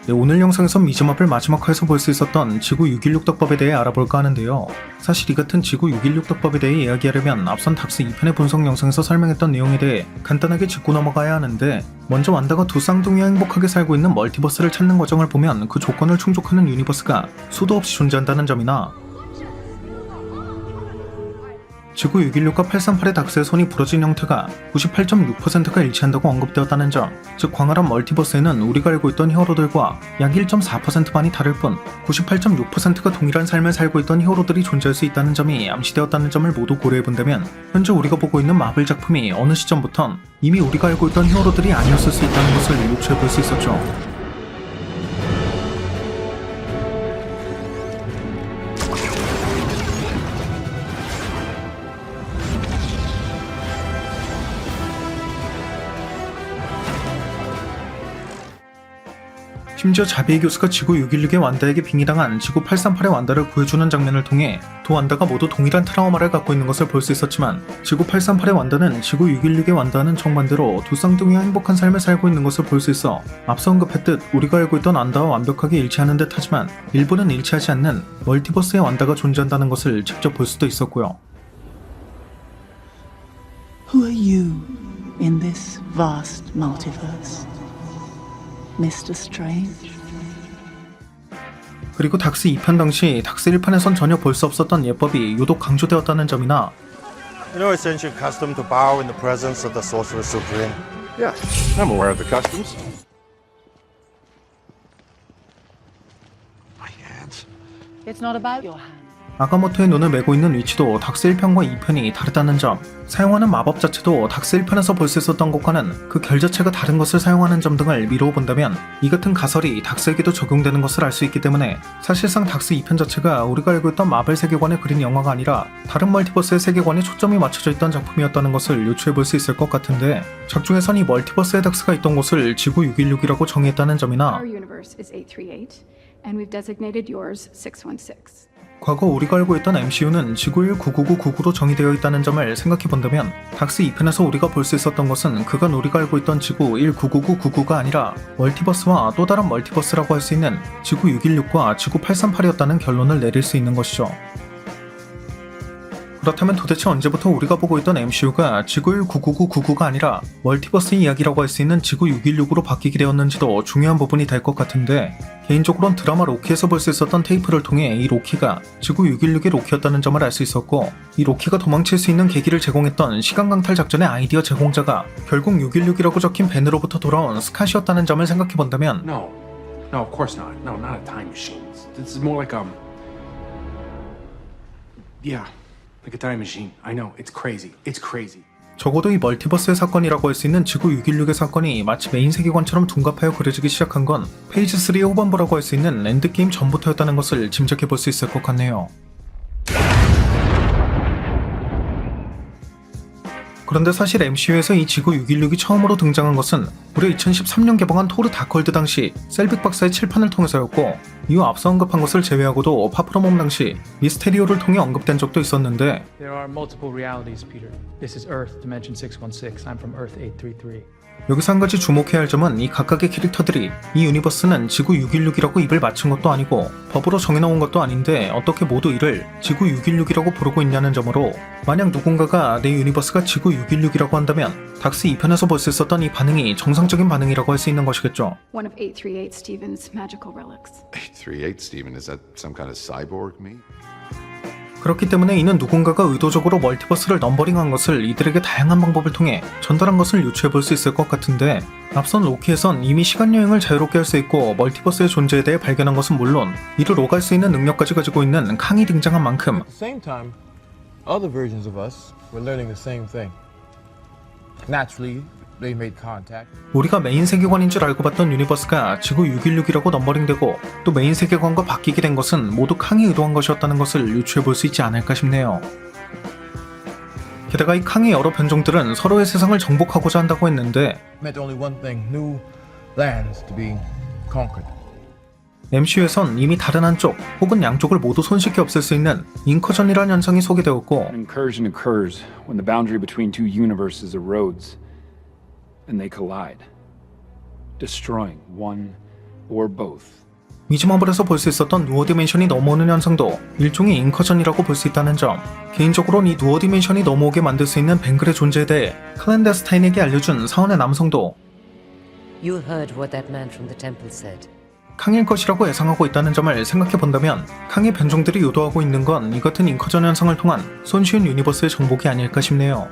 네, 오늘 영상에서 미즈맵을 마지막 화에서 볼 수 있었던 지구 616 덕법에 대해 알아볼까 하는데요. 사실 이 같은 지구 616 덕법에 대해 이야기하려면 앞선 닥스 2편의 분석 영상에서 설명했던 내용에 대해 간단하게 짚고 넘어가야 하는데, 먼저 완다가 두 쌍둥이와 행복하게 살고 있는 멀티버스를 찾는 과정을 보면 그 조건을 충족하는 유니버스가 수도 없이 존재한다는 점이나, 지구 616과 838의 닥스의 손이 부러진 형태가 98.6%가 일치한다고 언급되었다는 점, 즉 광활한 멀티버스에는 우리가 알고 있던 히어로들과 약 1.4%만이 다를 뿐 98.6%가 동일한 삶을 살고 있던 히어로들이 존재할 수 있다는 점이 암시되었다는 점을 모두 고려해본다면, 현재 우리가 보고 있는 마블 작품이 어느 시점부턴 이미 우리가 알고 있던 히어로들이 아니었을 수 있다는 것을 유추해볼 수 있었죠. 심지어 자비의 교수가 지구 616의 완다에게 빙의당한 지구 838의 완다를 구해주는 장면을 통해 두 완다가 모두 동일한 트라우마를 갖고 있는 것을 볼 수 있었지만, 지구 838의 완다는 지구 616의 완다와는 정반대로 두 쌍둥이와 행복한 삶을 살고 있는 것을 볼 수 있어 앞서 언급했듯 우리가 알고 있던 완다와 완벽하게 일치하는 듯 하지만 일부는 일치하지 않는 멀티버스의 완다가 존재한다는 것을 직접 볼 수도 있었고요. Who are you in this vast multiverse? Mr. Strange? 그리고 닥스 2편 당시 닥스 1편에선 전혀 볼 수 없었던 예법이 유독 강조되었다는 점이나, You know it's ancient custom to bow in the presence of the Sorcerer Supreme. Yeah, I'm aware of the customs. My hands. It's not about your hand. 아가모토의 눈을 메고 있는 위치도 닥스 1편과 2편이 다르다는 점, 사용하는 마법 자체도 닥스 1편에서 볼 수 있었던 것과는 그 결 자체가 다른 것을 사용하는 점 등을 미루어 본다면 이 같은 가설이 닥스에게도 적용되는 것을 알 수 있기 때문에, 사실상 닥스 2편 자체가 우리가 알고 있던 마블 세계관을 그린 영화가 아니라 다른 멀티버스의 세계관에 초점이 맞춰져 있던 작품이었다는 것을 유추해 볼 수 있을 것 같은데, 작중에선 이 멀티버스의 닥스가 있던 곳을 지구 616이라고 정의했다는 점이나, Our universe is 838, and we've designated yours 616. 과거 우리가 알고 있던 MCU는 지구 199999로 정의되어 있다는 점을 생각해본다면, 닥스 2편에서 우리가 볼 수 있었던 것은 그간 우리가 알고 있던 지구 199999가 아니라 멀티버스와 또 다른 멀티버스라고 할 수 있는 지구 616과 지구 838이었다는 결론을 내릴 수 있는 것이죠. 그렇다면 도대체 언제부터 우리가 보고 있던 MCU가 지구 199999가 아니라 멀티버스 이야기라고 할 수 있는 지구 616으로 바뀌게 되었는지도 중요한 부분이 될 것 같은데, 개인적으로는 드라마 로키에서 볼 수 있었던 테이프를 통해 이 로키가 지구 616의 로키였다는 점을 알 수 있었고, 이 로키가 도망칠 수 있는 계기를 제공했던 시간 강탈 작전의 아이디어 제공자가 결국 616이라고 적힌 벤으로부터 돌아온 스캇이었다는 점을 생각해본다면, No, of course not. No, not a time machine. This is more like yeah, like a time machine. I know, it's crazy. It's crazy. 적어도 이 멀티버스의 사건이라고 할 수 있는 지구 616의 사건이 마치 메인 세계관처럼 둔갑하여 그려지기 시작한 건 페이지 3의 후반부라고 할 수 있는 엔드게임 전부터였다는 것을 짐작해 볼 수 있을 것 같네요. 그런데 사실 MCU에서 이 지구 616이 처음으로 등장한 것은 무려 2013년 개봉한 토르 다크월드 당시 셀빅 박사의 칠판을 통해서였고, 이후 앞서 언급한 것을 제외하고도 파프로몸 당시 미스테리오를 통해 언급된 적도 있었는데, There are multiple realities, Peter. This is Earth, Dimension 616. I'm from Earth 833. 여기서 한 가지 주목해야 할 점은 이 각각의 캐릭터들이 이 유니버스는 지구 616이라고 입을 맞춘 것도 아니고 법으로 정해놓은 것도 아닌데 어떻게 모두 이를 지구 616이라고 부르고 있냐는 점으로, 만약 누군가가 내 유니버스가 지구 616이라고 한다면 닥스 2편에서 볼 수 있었던 이 반응이 정상적인 반응이라고 할 수 있는 것이겠죠. One of 838 Stephen's magical relics. 838, Steven. Is that some kind of cyborg me? 그렇기 때문에 이는 누군가가 의도적으로 멀티버스를 넘버링한 것을 이들에게 다양한 방법을 통해 전달한 것을 유추해 볼 수 있을 것 같은데, 앞선 로키에선 이미 시간여행을 자유롭게 할 수 있고 멀티버스의 존재에 대해 발견한 것은 물론 이를 오갈 수 있는 능력까지 가지고 있는 캉이 등장한 만큼, At the same time, other versions of us were learning the same thing. Naturally, they made contact. 우리가 메인 세계관인 줄 알고 봤던 유니버스가 지구 616이라고 넘버링되고 또 메인 세계관과 바뀌게 된 것은 모두 캉이 의도한 것이었다는 것을 유추해 볼 수 있지 않을까 싶네요. 게다가 이 캉의 여러 변종들은 서로의 세상을 정복하고자 한다고 했는데, Meant only one thing: new lands to be conquered. MCU에선 이미 다른 한쪽 혹은 양쪽을 모두 손쉽게 없앨 수 있는 인커전이라는 현상이 소개되었고, An incursion occurs when the boundary between two universes erodes and they collide, destroying one or both. 미즈마블에서 볼 수 있었던 누어 디멘션이 넘어오는 현상도 일종의 인커전이라고 볼 수 있다는 점, 개인적으로는 이 누어 디멘션이 넘어오게 만들 수 있는 뱅글의 존재에 대해 클랜데스타인에게 알려준 사원의 남성도 You heard what that man from the temple said. 캉일 것이라고 예상하고 있다는 점을 생각해본다면 캉의 변종들이 유도하고 있는 건 이 같은 인커전 현상을 통한 손쉬운 유니버스의 정복이 아닐까 싶네요.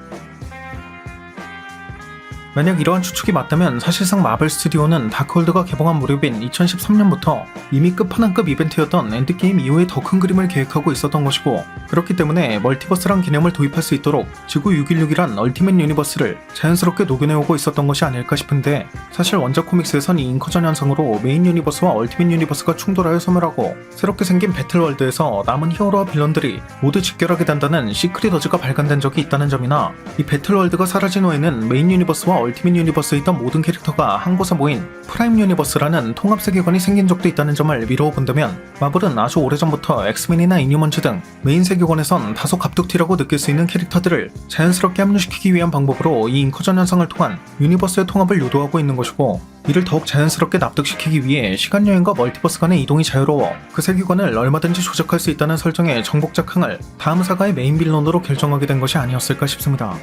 만약 이러한 추측이 맞다면 사실상 마블 스튜디오는 다크홀드가 개봉한 무렵인 2013년부터 이미 끝판왕급 이벤트였던 엔드게임 이후의 더 큰 그림을 계획하고 있었던 것이고, 그렇기 때문에 멀티버스란 개념을 도입할 수 있도록 지구 616이란 얼티밋 유니버스를 자연스럽게 녹여내오고 있었던 것이 아닐까 싶은데, 사실 원작 코믹스에선 이 인커전 현상으로 메인 유니버스와 얼티밋 유니버스가 충돌하여 소멸하고 새롭게 생긴 배틀월드에서 남은 히어로와 빌런들이 모두 직결하게 된다는 시크릿 어즈가 발간된 적이 있다는 점이나, 이 배틀월드가 사라진 후에는 메인 유니버스와 얼티밋 유니버스에 있던 모든 캐릭터가 한 곳에 모인 프라임 유니버스라는 통합 세계관이 생긴 적도 있다는 점을 미루어 본다면, 마블은 아주 오래전부터 엑스맨이나 이뉴먼즈 등 메인 세계관에선 다소 갑툭튀라고 느낄 수 있는 캐릭터들을 자연스럽게 합류시키기 위한 방법으로 이 인커전 현상을 통한 유니버스의 통합을 유도하고 있는 것이고, 이를 더욱 자연스럽게 납득시키기 위해 시간여행과 멀티버스 간의 이동이 자유로워 그 세계관을 얼마든지 조작할 수 있다는 설정의 정복자 캉을 다음 사가의 메인 빌런으로 결정하게 된 것이 아니었을까 싶습니다.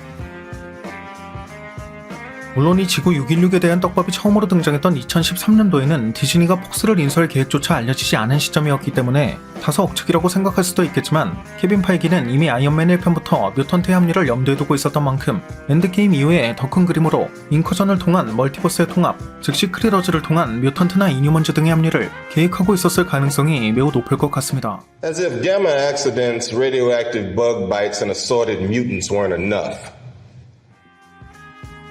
물론 이 지구 616에 대한 떡밥이 처음으로 등장했던 2013년도에는 디즈니가 폭스를 인수할 계획조차 알려지지 않은 시점이었기 때문에 다소 억측이라고 생각할 수도 있겠지만, 케빈 파이기는 이미 아이언맨 1편부터 뮤턴트의 합류를 염두에 두고 있었던 만큼 엔드게임 이후에 더 큰 그림으로 인커전을 통한 멀티버스의 통합, 즉 시크릿 어즈를 통한 뮤턴트나 이뉴먼즈 등의 합류를 계획하고 있었을 가능성이 매우 높을 것 같습니다. As if gamma accidents, radioactive bug bites, and assorted mutants weren't enough.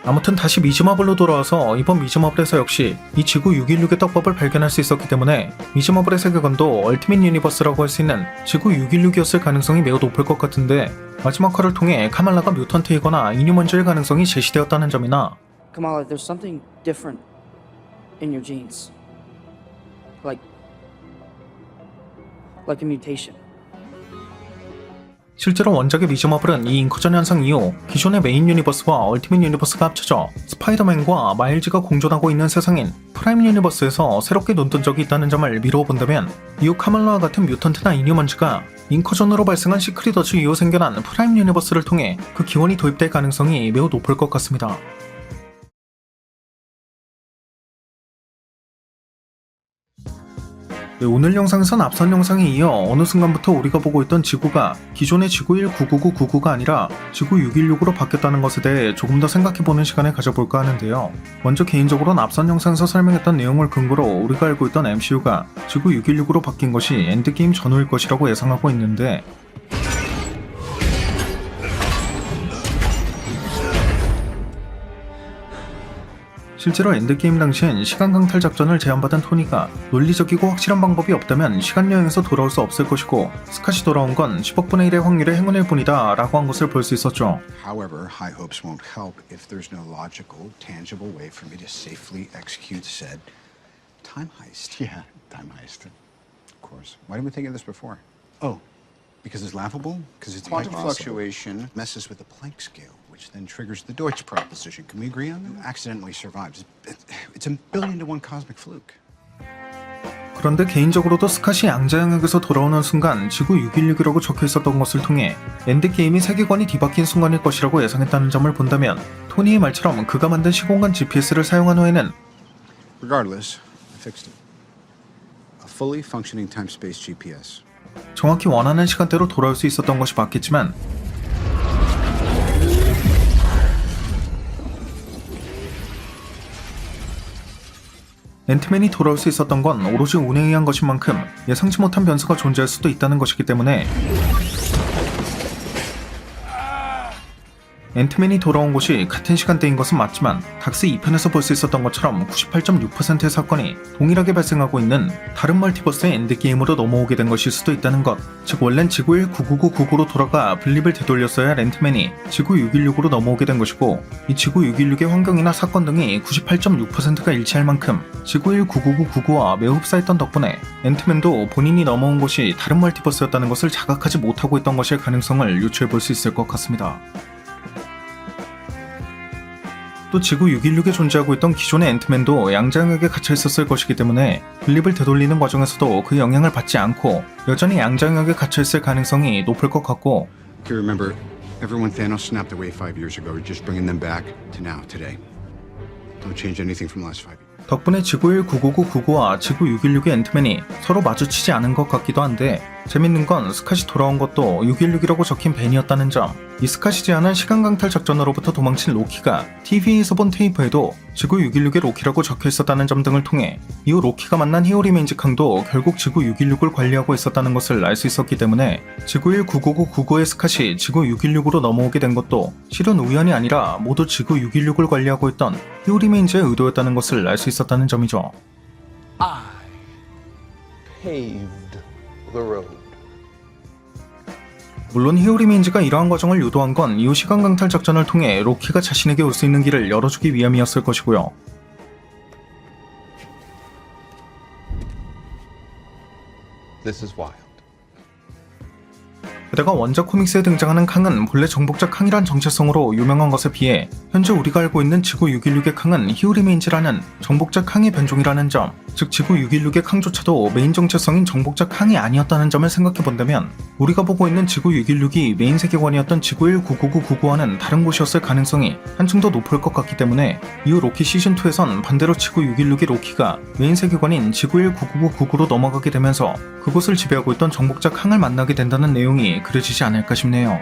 아무튼 다시 미즈마블로 돌아와서 이번 미즈마블에서 역시 이 지구 616의 떡밥을 발견할 수 있었기 때문에 미즈마블의 세계관도 얼티밋 유니버스라고 할 수 있는 지구 616이었을 가능성이 매우 높을 것 같은데, 마지막 화를 통해 카말라가 뮤턴트이거나 이뉴먼즈일 가능성이 제시되었다는 점이나, Kamala, there's something different in your genes. Like a mutation. 실제로 원작의 미즈마블은 이 인커전 현상 이후 기존의 메인 유니버스와 얼티밋 유니버스가 합쳐져 스파이더맨과 마일즈가 공존하고 있는 세상인 프라임 유니버스에서 새롭게 논던 적이 있다는 점을 미루어 본다면, 이후 카말라와 같은 뮤턴트나 이뉴먼즈가 인커전으로 발생한 시크릿 어즈 이후 생겨난 프라임 유니버스를 통해 그 기원이 도입될 가능성이 매우 높을 것 같습니다. 네, 오늘 영상에선 앞선 영상에 이어 어느 순간부터 우리가 보고 있던 지구가 기존의 지구 199999가 아니라 지구 616으로 바뀌었다는 것에 대해 조금 더 생각해보는 시간을 가져볼까 하는데요. 먼저 개인적으로는 앞선 영상에서 설명했던 내용을 근거로 우리가 알고 있던 MCU가 지구 616으로 바뀐 것이 엔드게임 전후일 것이라고 예상하고 있는데, 실제로 엔드게임 당시엔 시간 강탈 작전을 제안받은 토니가 논리적이고 확실한 방법이 없다면 시간여행에서 돌아올 수 없을 것이고, 스캇이 돌아온 건 10억분의 1의 확률의 행운일 뿐이다 라고 한 것을 볼 수 있었죠. However, high hopes won't help if there's no logical, tangible way for me to safely execute said time heist. Yeah, time heist. Of course. Why didn't we think of this before? Oh, because it's laughable? Because it's quantum fluctuation messes with the Planck scale, which then triggers the Deutsch proposition. Can we agree on that? Accidentally survives. It's a billion to one cosmic fluke. 그런데 개인적으로도 스캇이 양자영역에서 돌아오는 순간 지구 616이라고 적혀 있었던 것을 통해 엔드게임이 세계관이 뒤바뀐 순간일 것이라고 예상했다는 점을 본다면, 토니의 말처럼 그가 만든 시공간 GPS를 사용한 후에는 Regardless, I fixed it. A fully functioning time-space GPS. 정확히 원하는 시간대로 돌아올 수 있었던 것이 맞겠지만, 앤트맨이 돌아올 수 있었던 건 오로지 운에 의한 것인 만큼 예상치 못한 변수가 존재할 수도 있다는 것이기 때문에, 앤트맨이 돌아온 곳이 같은 시간대인 것은 맞지만 닥스 2편에서 볼 수 있었던 것처럼 98.6%의 사건이 동일하게 발생하고 있는 다른 멀티버스의 엔드게임으로 넘어오게 된 것일 수도 있다는 것. 즉 원래는 지구 199999로 돌아가 블립을 되돌렸어야 할 앤트맨이 지구 616으로 넘어오게 된 것이고, 이 지구 616의 환경이나 사건 등이 98.6%가 일치할 만큼 지구 199999와 매우 흡사했던 덕분에 앤트맨도 본인이 넘어온 곳이 다른 멀티버스였다는 것을 자각하지 못하고 있던 것일 가능성을 유추해 볼 수 있을 것 같습니다. 또 지구 616에 존재하고 있던 기존의 앤트맨도 양자역에 갇혀 있었을 것이기 때문에 블립을 되돌리는 과정에서도 그 영향을 받지 않고 여전히 양자역에 갇혀 있을 가능성이 높을 것 같고, Okay, remember, everyone Thanos snapped away 5 years ago. We're just bringing them back to now, today. Don't change anything from the last 5 years. 덕분에 지구 199999와 지구 616의 앤트맨이 서로 마주치지 않은 것 같기도 한데, 재밌는 건 스캇이 돌아온 것도 616이라고 적힌 벤이었다는 점. 이 스캇이 제안한 시간 강탈 작전으로부터 도망친 로키가 TV에서 본 테이프에도 지구 616의 로키라고 적혀 있었다는 점 등을 통해 이후 로키가 만난 히오리메인즈 캉도 결국 지구 616을 관리하고 있었다는 것을 알 수 있었기 때문에 지구 199999의 스캇이 지구 616으로 넘어오게 된 것도 실은 우연이 아니라 모두 지구 616을 관리하고 있던 히오리메인즈의 의도였다는 것을 알 수 있었다는 점이죠. I paved the road. 물론 히오리메인즈가 이러한 과정을 유도한 건 이후 시간 강탈 작전을 통해 로키가 자신에게 올 수 있는 길을 열어주기 위함이었을 것이고요. This is wild. 게다가 원작 코믹스에 등장하는 캉은 본래 정복자 캉이란 정체성으로 유명한 것에 비해 현재 우리가 알고 있는 지구 616의 캉은 히오리메인즈라는 정복자 캉의 변종이라는 점, 즉 지구 616의 캉조차도 메인 정체성인 정복자 캉이 아니었다는 점을 생각해본다면 우리가 보고 있는 지구 616이 메인 세계관이었던 지구 199999와는 다른 곳이었을 가능성이 한층 더 높을 것 같기 때문에 이후 로키 시즌2에선 반대로 지구 616의 로키가 메인 세계관인 지구 199999로 넘어가게 되면서 그곳을 지배하고 있던 정복자 캉을 만나게 된다는 내용이 그려지지 않을까 싶네요.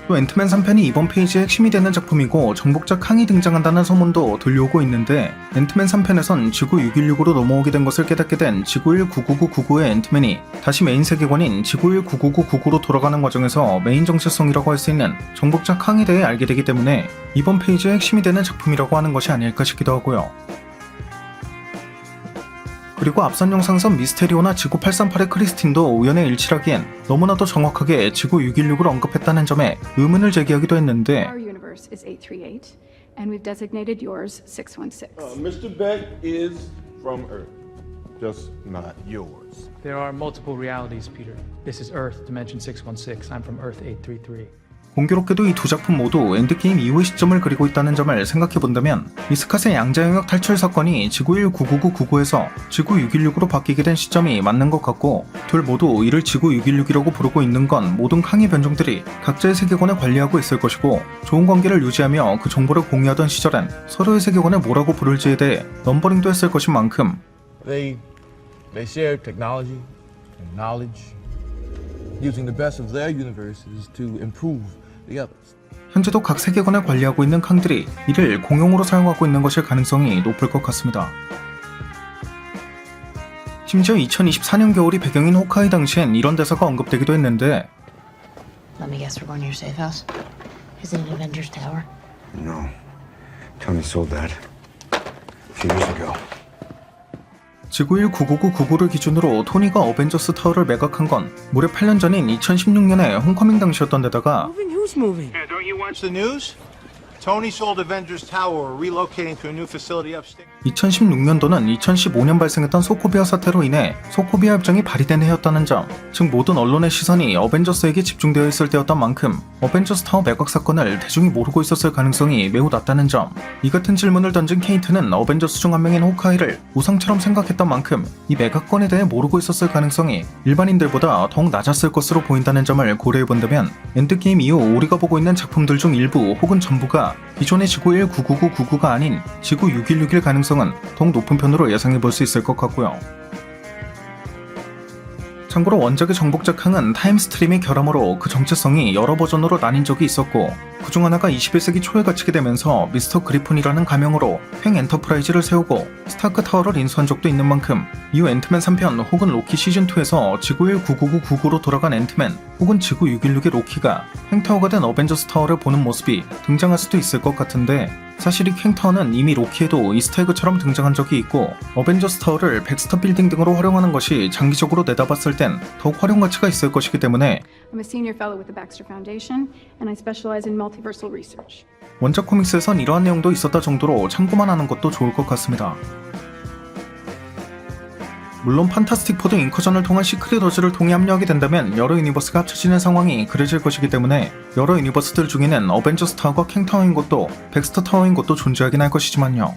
또 앤트맨 3편이 이번 페이지의 핵심이 되는 작품이고 정복자 캉이 등장한다는 소문도 들려오고 있는데, 앤트맨 3편에선 지구 616으로 넘어오게 된 것을 깨닫게 된 지구 199999의 앤트맨이 다시 메인 세계관인 지구 199999로 돌아가는 과정에서 메인 정체성이라고 할 수 있는 정복자 캉에 대해 알게 되기 때문에 이번 페이지의 핵심이 되는 작품이라고 하는 것이 아닐까 싶기도 하고요. 그리고 앞선 영상선 미스테리오나 지구 838의 크리스틴도 우연의 일치라기엔 너무나도 정확하게 지구 616을 언급했다는 점에 의문을 제기하기도 했는데, Our universe is 838, and we've designated yours 616. Mr. Beck is from Earth, just not yours. There are multiple realities, Peter. This is Earth, Dimension 616. I'm from Earth 833. 공교롭게도 이 두 작품 모두 엔드게임 이후의 시점을 그리고 있다는 점을 생각해본다면 이 스캇의 양자영역 탈출 사건이 지구 199999에서 지구 616으로 바뀌게 된 시점이 맞는 것 같고, 둘 모두 이를 지구 616이라고 부르고 있는 건 모든 캉의 변종들이 각자의 세계관을 관리하고 있을 것이고, 좋은 관계를 유지하며 그 정보를 공유하던 시절엔 서로의 세계관을 뭐라고 부를지에 대해 넘버링도 했을 것인 만큼 They share technology and knowledge, using the best of their universes to improve the others. 현재도 각 세계관을 관리하고 있는 캉들이 이를 공용으로 사용하고 있는 것일 가능성이 높을 것 같습니다. 심지어 2024년 겨울이 배경인 호카이 당시엔 이런 대사가 언급되기도 했는데, Let me guess, we're going to your safe house? Is it in Avengers Tower? No. Tony sold that a few years ago. 지구 199999를 기준으로 토니가 어벤져스 타워를 매각한 건 무려 8년 전인 2016년에 홈커밍 당시였던 데다가 Who's moving? Yeah, don't you watch the news? Tony sold Avengers Tower, relocating to a new facility upstate. 2016년도는 2015년 발생했던 소코비아 사태로 인해 소코비아 협정이 발의된 해였다는 점, 즉 모든 언론의 시선이 어벤져스에게 집중되어 있을 때였던 만큼 어벤져스 타워 매각 사건을 대중이 모르고 있었을 가능성이 매우 낮다는 점. 이 같은 질문을 던진 케이트는 어벤져스 중 한 명인 호카이를 우상처럼 생각했던 만큼 이 매각건에 대해 모르고 있었을 가능성이 일반인들보다 더욱 낮았을 것으로 보인다는 점을 고려해본다면 엔드게임 이후 우리가 보고 있는 작품들 중 일부 혹은 전부가 기존의 지구 199999가 아닌 지구 6161 가능성은 더욱 높은 편으로 예상해볼 수 있을 것 같고요. 참고로 원작의 정복자 캉은 타임스트림의 결함으로 그 정체성이 여러 버전으로 나뉜 적이 있었고, 그중 하나가 21세기 초에 갇히게 되면서 미스터 그리폰이라는 가명으로 횡 엔터프라이즈를 세우고 스타크 타워를 인수한 적도 있는 만큼 이후 앤트맨 3편 혹은 로키 시즌2에서 지구 199999로 돌아간 앤트맨 혹은 지구 616의 로키가 횡타워가 된 어벤져스 타워를 보는 모습이 등장할 수도 있을 것 같은데, 사실 이 횡타워는 이미 로키에도 이스터에그처럼 등장한 적이 있고, 어벤져스 타워를 백스터 빌딩 등으로 활용하는 것이 장기적으로 내다봤을 땐 더욱 활용 가치가 있을 것이기 때문에 I'm a senior fellow with the Baxter Foundation, and I specialize in multiversal research. 원작 코믹스에선 이러한 내용도 있었다 정도로 참고만 하는 것도 좋을 것 같습니다. 물론 판타스틱 포도 인커전을 통한 시크릿 워즈를 통해 합류하게 된다면 여러 유니버스가 합쳐지는 상황이 그려질 것이기 때문에 여러 유니버스들 중에는 어벤져스 타워가 캥타워인 곳도 백스터 타워인 곳도 존재하긴 할 것이지만요.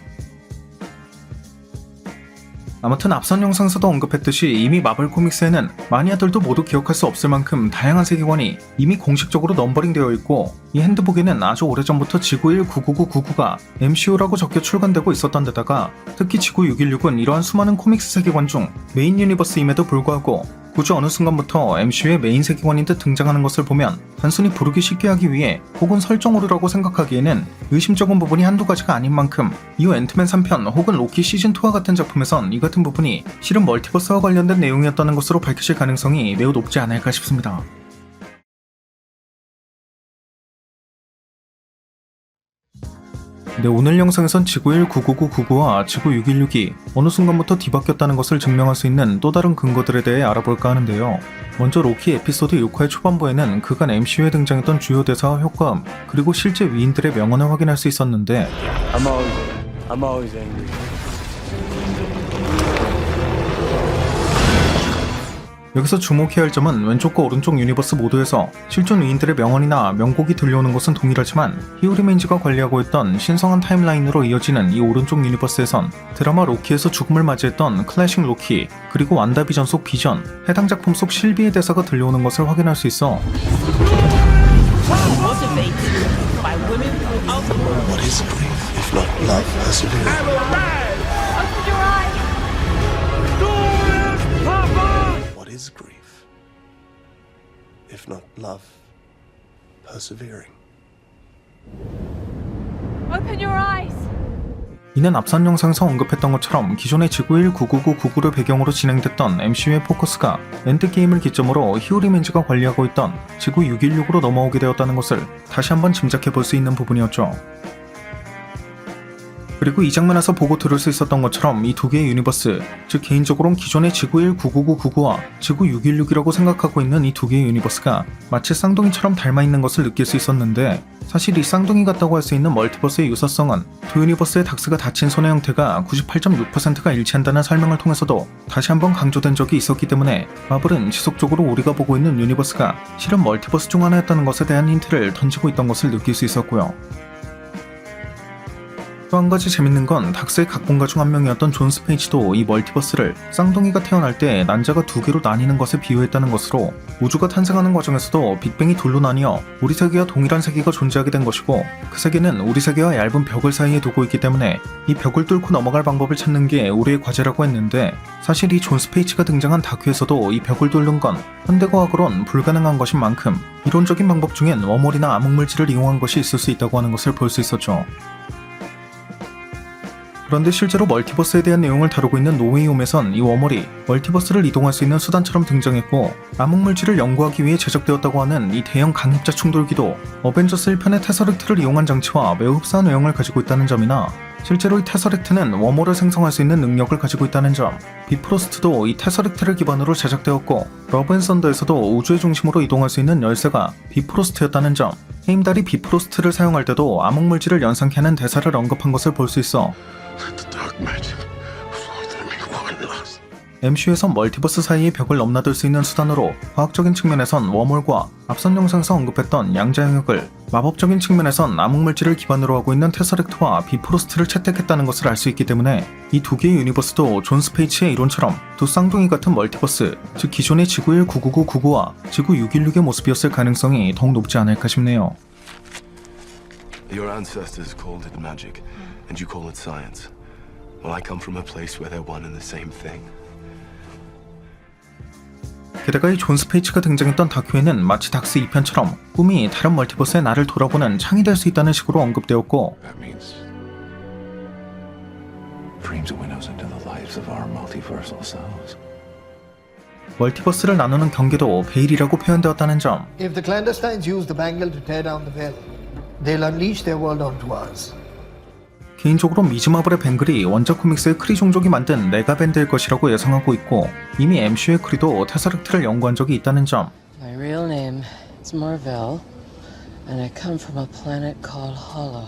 아무튼 앞선 영상에서도 언급했듯이 이미 마블 코믹스에는 마니아들도 모두 기억할 수 없을 만큼 다양한 세계관이 이미 공식적으로 넘버링 되어 있고, 이 핸드북에는 아주 오래전부터 지구 199999가 MCU라고 적혀 출간되고 있었던 데다가 특히 지구 616은 이러한 수많은 코믹스 세계관 중 메인 유니버스임에도 불구하고 굳이 어느 순간부터 MCU의 메인 세계관인 듯 등장하는 것을 보면 단순히 부르기 쉽게 하기 위해 혹은 설정으로라고 생각하기에는 의심쩍은 부분이 한두 가지가 아닌 만큼 이후 앤트맨 3편 혹은 로키 시즌2와 같은 작품에선 이 같은 부분이 실은 멀티버스와 관련된 내용이었다는 것으로 밝혀질 가능성이 매우 높지 않을까 싶습니다. 네, 오늘 영상에선 지구 199999와 지구 616이 어느 순간부터 뒤바뀌었다는 것을 증명할 수 있는 또 다른 근거들에 대해 알아볼까 하는데요. 먼저 로키 에피소드 6화의 초반부에는 그간 MCU에 등장했던 주요 대사와 효과음, 그리고 실제 위인들의 명언을 확인할 수 있었는데 I'm always angry. 여기서 주목해야 할 점은 왼쪽과 오른쪽 유니버스 모두에서 실존 위인들의 명언이나 명곡이 들려오는 것은 동일하지만 히어리맨즈가 관리하고 있던 신성한 타임라인으로 이어지는 이 오른쪽 유니버스에선 드라마 로키에서 죽음을 맞이했던 클래식 로키, 그리고 완다비전 속 비전, 해당 작품 속 실비의 대사가 들려오는 것을 확인할 수 있어. Is grief, if not love, persevering. Open your eyes. 이는 앞선 영상에서 언급했던 것처럼 기존의 지구 199999를 배경으로 진행됐던 MCU의 포커스가 엔드게임을 기점으로 히어리맨즈가 관리하고 있던 지구 616으로 넘어오게 되었다는 것을 다시 한번 짐작해 볼 수 있는 부분이었죠. 그리고 이 장면에서 보고 들을 수 있었던 것처럼 이 두 개의 유니버스, 즉 개인적으로는 기존의 지구 199999와 지구 616이라고 생각하고 있는 이 두 개의 유니버스가 마치 쌍둥이처럼 닮아있는 것을 느낄 수 있었는데, 사실 이 쌍둥이 같다고 할 수 있는 멀티버스의 유사성은 두 유니버스의 닥스가 닫힌 손의 형태가 98.6%가 일치한다는 설명을 통해서도 다시 한번 강조된 적이 있었기 때문에 마블은 지속적으로 우리가 보고 있는 유니버스가 실은 멀티버스 중 하나였다는 것에 대한 힌트를 던지고 있던 것을 느낄 수 있었고요. 또 한 가지 재밌는 건 닥스의 각본가 중 한 명이었던 존 스페이지도 이 멀티버스를 쌍둥이가 태어날 때 난자가 두 개로 나뉘는 것에 비유했다는 것으로 우주가 탄생하는 과정에서도 빅뱅이 둘로 나뉘어 우리 세계와 동일한 세계가 존재하게 된 것이고, 그 세계는 우리 세계와 얇은 벽을 사이에 두고 있기 때문에 이 벽을 뚫고 넘어갈 방법을 찾는 게 우리의 과제라고 했는데, 사실 이 존 스페이지가 등장한 다큐에서도 이 벽을 뚫는 건 현대과학으론 불가능한 것인 만큼 이론적인 방법 중엔 웜홀이나 암흑물질을 이용한 것이 있을 수 있다고 하는 것을 볼 수 있었죠. 그런데 실제로 멀티버스에 대한 내용을 다루고 있는 노웨이홈에선 이 웜홀이 멀티버스를 이동할 수 있는 수단처럼 등장했고, 암흑물질을 연구하기 위해 제작되었다고 하는 이 대형 강입자 충돌기도 어벤져스 1편의 테서렉트를 이용한 장치와 매우 흡사한 외형을 가지고 있다는 점이나, 실제로 이 테서렉트는 웜홀을 생성할 수 있는 능력을 가지고 있다는 점, 비프로스트도 이 테서렉트를 기반으로 제작되었고 러브 앤 썬더에서도 우주의 중심으로 이동할 수 있는 열쇠가 비프로스트였다는 점, 헤임달이 비프로스트를 사용할 때도 암흑물질을 연상케 하는 대사를 언급한 것을 볼 수 있어 MCU에선 멀티버스 사이의 벽을 넘나들 수 있는 수단으로 과학적인 측면에선 웜홀과 앞선 영상에서 언급했던 양자 영역을, 마법적인 측면에선 암흑물질을 기반으로 하고 있는 테서렉트와 비프로스트를 채택했다는 것을 알 수 있기 때문에 이 두 개의 유니버스도 존 스페이치의 이론처럼 두 쌍둥이 같은 멀티버스, 즉 기존의 지구 199999와 지구 616의 모습이었을 가능성이 더욱 높지 않을까 싶네요. Your ancestors called it magic, and you call it science. Well, I come from a place where they're one and the same thing. 게다가 이 존 스페이치가 등장했던 다큐에는 마치 닥스 2편처럼 꿈이 다른 멀티버스의 나를 돌아보는 창이 될 수 있다는 식으로 언급되었고, That means dreams are windows into the lives of our multiversal selves. 멀티버스를 나누는 경계도 베일이라고 표현되었다는 점, If the clandestines use the bangle to tear down the veil, they'll unleash their world onto ours. 개인적으로 미즈마블의 뱅글이 원작 코믹스의 크리 종족이 만든 메가밴드일 것이라고 예상하고 있고, 이미 MCU의 크리도 테서렉트를 연구한 적이 있다는 점, My real name is Marvel, and I come from a planet called Hala.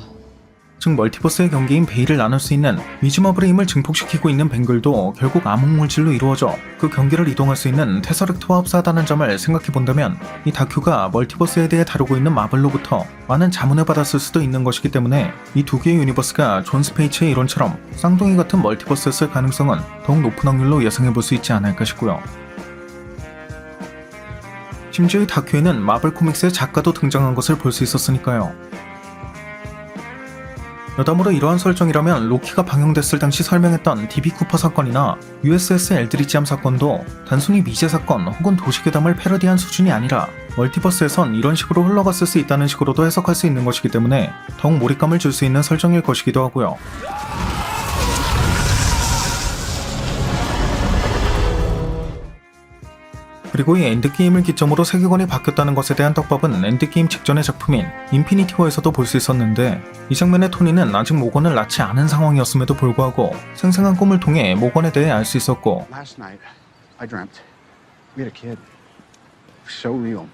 즉 멀티버스의 경계인 베일을 나눌 수 있는 위즈머블의 힘을 증폭시키고 있는 뱅글도 결국 암흑물질로 이루어져 그 경계를 이동할 수 있는 테서렉트와 흡사하다는 점을 생각해본다면 이 다큐가 멀티버스에 대해 다루고 있는 마블로부터 많은 자문을 받았을 수도 있는 것이기 때문에 이 두 개의 유니버스가 존 스페이츠의 이론처럼 쌍둥이 같은 멀티버스였을 가능성은 더욱 높은 확률로 예상해볼 수 있지 않을까 싶고요. 심지어 이 다큐에는 마블 코믹스의 작가도 등장한 것을 볼 수 있었으니까요. 여담으로 이러한 설정이라면 로키가 방영됐을 당시 설명했던 DB 쿠퍼 사건이나 USS 엘드리지암 사건도 단순히 미제 사건 혹은 도시괴담을 패러디한 수준이 아니라 멀티버스에선 이런 식으로 흘러갔을 수 있다는 식으로도 해석할 수 있는 것이기 때문에 더욱 몰입감을 줄 수 있는 설정일 것이기도 하고요. 그리고 이 엔드게임을 기점으로 세계관이 바뀌었다는 것에 대한 떡밥은 엔드게임 직전의 작품인 인피니티 워에서도 볼 수 있었는데 이 장면의 토니는 아직 모건을 낳지 않은 상황이었음에도 불구하고 생생한 꿈을 통해 모건에 대해 알 수 있었고 Last night, I dreamt we had a kid. So real.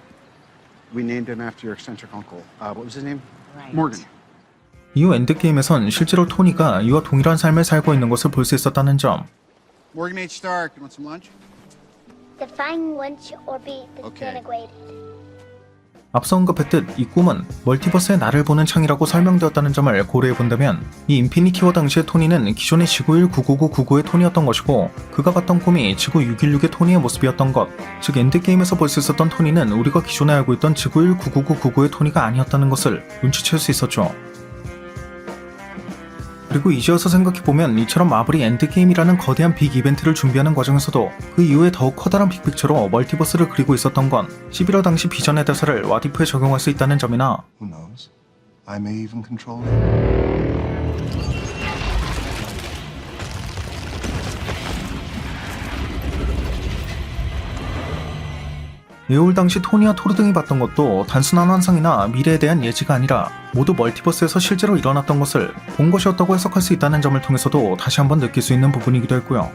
We named him after your eccentric uncle. What was his name? Morgan. 이후 엔드게임에선 실제로 토니가 이와 동일한 삶을 살고 있는 것을 볼 수 있었다는 점. Morgan H. Stark, you want some lunch? Define lunch or be disintegrated. 앞서 언급했듯 이 꿈은 멀티버스의 나를 보는 창이라고 설명되었다는 점을 고려해본다면 이 인피니티 워 당시의 토니는 기존의 지구 199999의 토니였던 것이고 그가 봤던 꿈이 지구 616의 토니의 모습이었던 것, 즉 엔드게임에서 볼 수 있었던 토니는 우리가 기존에 알고 있던 지구 199999의 토니가 아니었다는 것을 눈치챌 수 있었죠. 그리고 이제 와서 생각해보면 이처럼 마블이 엔드게임이라는 거대한 빅 이벤트를 준비하는 과정에서도 그 이후에 더욱 커다란 빅픽처로 멀티버스를 그리고 있었던 건 11호 당시 비전의 대사를 와디프에 적용할 수 있다는 점이나 Who knows? I may even control it. 에올 당시 토니와 토르 등이 봤던 것도 단순한 환상이나 미래에 대한 예지가 아니라 모두 멀티버스에서 실제로 일어났던 것을 본 것이었다고 해석할 수 있다는 점을 통해서도 다시 한번 느낄 수 있는 부분이기도 했고요.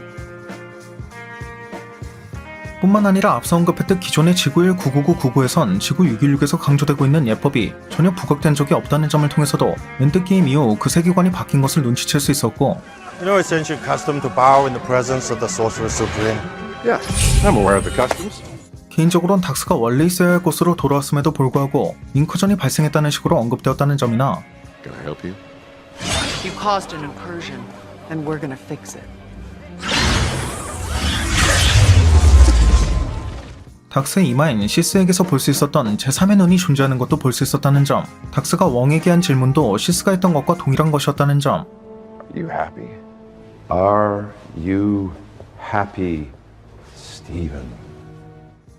뿐만 아니라 앞서 언급했듯 기존의 지구 199999에선 지구 616에서 강조되고 있는 예법이 전혀 부각된 적이 없다는 점을 통해서도 엔드게임 이후 그 세계관이 바뀐 것을 눈치챌 수 있었고 You know it's ancient custom to bow in the presence of the Sorcerer Supreme? Yeah, I'm aware of the customs. 개인적으로는 닥스가 원래 있어야 할 곳으로 돌아왔음에도 불구하고 인커전이 발생했다는 식으로 언급되었다는 점이나 Can I help you? You caused an incursion, and we're gonna fix it. 닥스의 이마인 시스에게서 볼 수 있었던 제3의 눈이 존재하는 것도 볼 수 있었다는 점, 닥스가 웡에게 한 질문도 시스가 했던 것과 동일한 것이었다는 점. You happy? Are you happy, Steven?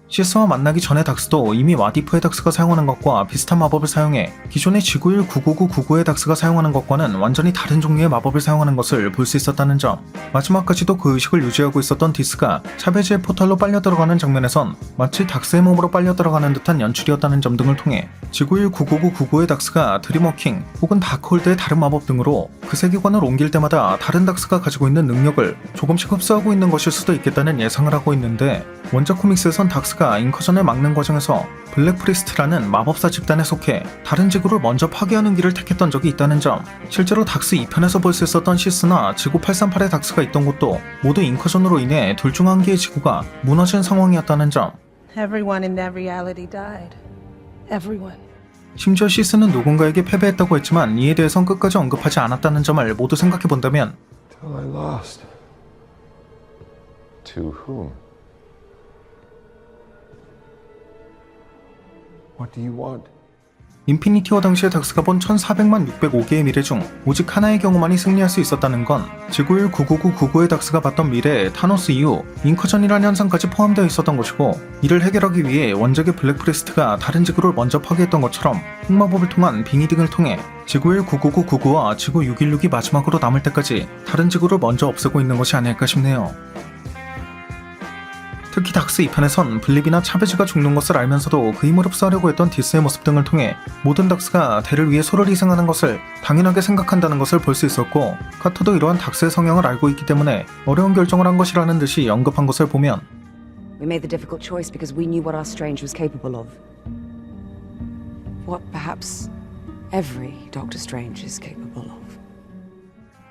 시스와 만나기 전에 닥스도 이미 와디프의 닥스가 사용하는 것과 비슷한 마법을 사용해 기존의 지구 199999의 닥스가 사용하는 것과는 완전히 다른 종류의 마법을 사용하는 것을 볼 수 있었다는 점. 마지막까지도 그 의식을 유지하고 있었던 디스가 차베지의 포탈로 빨려 들어가는 장면에선 마치 닥스의 몸으로 빨려 들어가는 듯한 연출이었다는 점 등을 통해 지구 199999의 닥스가 드림워킹 혹은 다크홀드의 다른 마법 등으로 그 세계관을 옮길 때마다 다른 닥스가 가지고 있는 능력을 조금씩 흡수하고 있는 것일 수도 있겠다는 예상을 하고 있는데 원작 코믹스에선 닥스가 인커전을 막는 과정에서 블랙 프리스트라는 마법사 집단에 속해 다른 지구를 먼저 파괴하는 길을 택했던 적이 있다는 점, 실제로 닥스 2편에서 볼 수 있었던 시스나 지구 838의 닥스가 있던 곳도 모두 인커전으로 인해 둘 중 한 개의 지구가 무너진 상황이었다는 점. Everyone in that reality died. Everyone. 심지어 시스는 누군가에게 패배했다고 했지만 이에 대해선 끝까지 언급하지 않았다는 점을 모두 생각해본다면 Till I lost. To whom? What do you want? 인피니티 워 당시에 닥스가 본 1400만 605개의 미래 중 오직 하나의 경우만이 승리할 수 있었다는 건 지구일 99999의 닥스가 봤던 미래에 타노스 이후 인커전이라는 현상까지 포함되어 있었던 것이고 이를 해결하기 위해 원작의 블랙 프리스트가 다른 지구를 먼저 파괴했던 것처럼 흑마법을 통한 빙의 등을 통해 지구일 99999와 지구 616이 마지막으로 남을 때까지 다른 지구를 먼저 없애고 있는 것이 아닐까 싶네요. 특히 닥스 2편에선 블립이나 차베즈가 죽는 것을 알면서도 그 힘을 흡수하려고 했던 디스의 모습 등을 통해 모든 닥스가 대를 위해 소를 희생하는 것을 당연하게 생각한다는 것을 볼 수 있었고 카터도 이러한 닥스의 성향을 알고 있기 때문에 어려운 결정을 한 것이라는 듯이 언급한 것을 보면 We made the difficult choice because we knew what our Strange was capable of. What perhaps every Doctor Strange is capable of.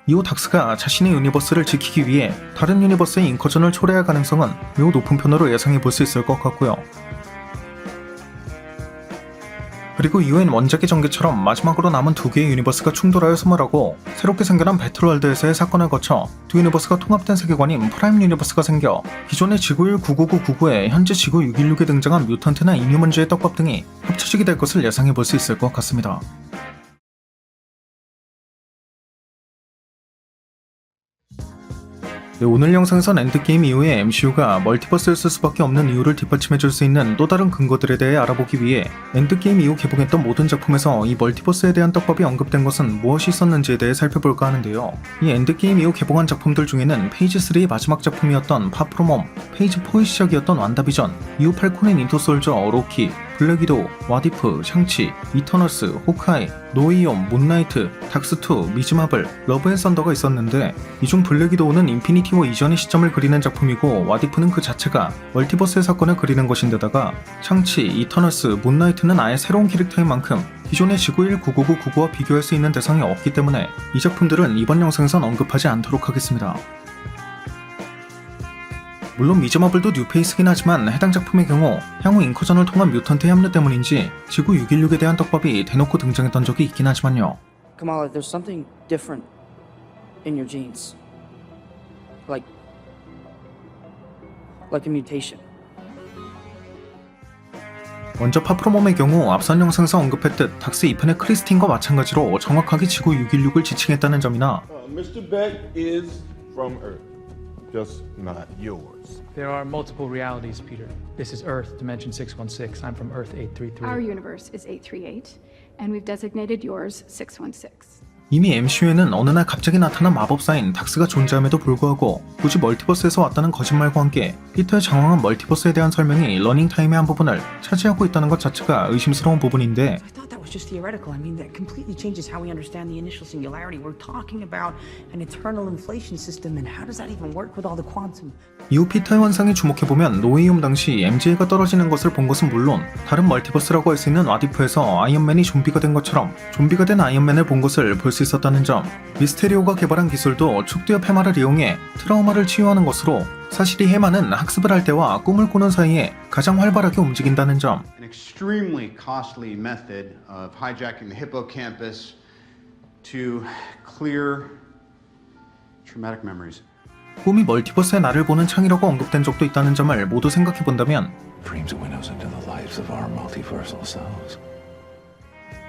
이후 닥스가 자신의 유니버스를 지키기 위해 다른 유니버스의 인커전을 초래할 가능성은 매우 높은 편으로 예상해 볼 수 있을 것 같고요. 그리고 이후엔 원작의 전개처럼 마지막으로 남은 두 개의 유니버스가 충돌하여 스몰하고 새롭게 생겨난 배틀월드에서의 사건을 거쳐 두 유니버스가 통합된 세계관인 프라임 유니버스가 생겨 기존의 지구일 99999에 현재 지구 616에 등장한 뮤턴트나 인휴먼즈의 떡밥 등이 합쳐지게 될 것을 예상해 볼 수 있을 것 같습니다. 네, 오늘 영상에선 엔드게임 이후에 MCU가 멀티버스를 쓸 수밖에 없는 이유를 뒷받침해줄 수 있는 또 다른 근거들에 대해 알아보기 위해 엔드게임 이후 개봉했던 모든 작품에서 이 멀티버스에 대한 떡밥이 언급된 것은 무엇이 있었는지에 대해 살펴볼까 하는데요. 이 엔드게임 이후 개봉한 작품들 중에는 페이지 3의 마지막 작품이었던 파프롬홈, 페이지 4의 시작이었던 완다비전, 이후 팔콘 앤 윈터 솔저, 로키, 블랙 위도우, 와디프, 샹치, 이터널스, 호크아이, 노웨이홈, 문나이트, 닥스2, 미즈마블, 러브 앤 썬더가 있었는데 이 중 블랙 위도우는 인피니티 워 이전의 시점을 그리는 작품이고 와디프는 그 자체가 멀티버스의 사건을 그리는 것인데다가 샹치, 이터널스, 문나이트는 아예 새로운 캐릭터인 만큼 기존의 지구일 99999와 비교할 수 있는 대상이 없기 때문에 이 작품들은 이번 영상에선 언급하지 않도록 하겠습니다. 물론 미즈마블도 뉴페이스긴 하지만 해당 작품의 경우 향후 인커전을 통한 뮤턴트의 합류 때문인지 지구 616에 대한 떡밥이 대놓고 등장했던 적이 있긴 하지만요. Kamala, there's something different in your genes. Like a mutation. 먼저 파프롬홈의 경우 앞선 영상에서 언급했듯 닥스 2편의 크리스틴과 마찬가지로 정확하게 지구 616을 지칭했다는 점이나 Mr. Beck is from Earth, just not yours. There are multiple realities, Peter. This is Earth, Dimension 616. I'm from Earth 833. Our universe is 838, and we've designated yours 616. 이미 MCU에는 어느 날 갑자기 나타난 마법사인 닥스가 존재함에도 불구하고 굳이 멀티버스에서 왔다는 거짓말과 함께 피터의 장황한 멀티버스에 대한 설명이 러닝타임의 한 부분을 차지하고 있다는 것 자체가 의심스러운 부분인데 Just theoretical. I mean, that completely changes how we understand the initial singularity. We're talking about an eternal inflation system, and how does that even work with all the quantum? 이후 피터의 환상에 주목해보면 노웨이홈 당시 MJ가 떨어지는 것을 본 것은 물론 다른 멀티버스라고 할 수 있는 와디프에서 아이언맨이 좀비가 된 것처럼 좀비가 된 아이언맨을 본 것을 볼 수 있었다는 점, 미스테리오가 개발한 기술도 축두엽 해마를 이용해 트라우마를 치유하는 것으로 사실 이 해마는 학습을 할 때와 꿈을 꾸는 사이에 가장 활발하게 움직인다는 점, An extremely costly method of hijacking the hippocampus to clear traumatic memories. 꿈이 멀티버스의 나를 보는 창이라고 언급된 적도 있다는 점을 모두 생각해본다면 Dreams are windows into the lives of our multiversal selves.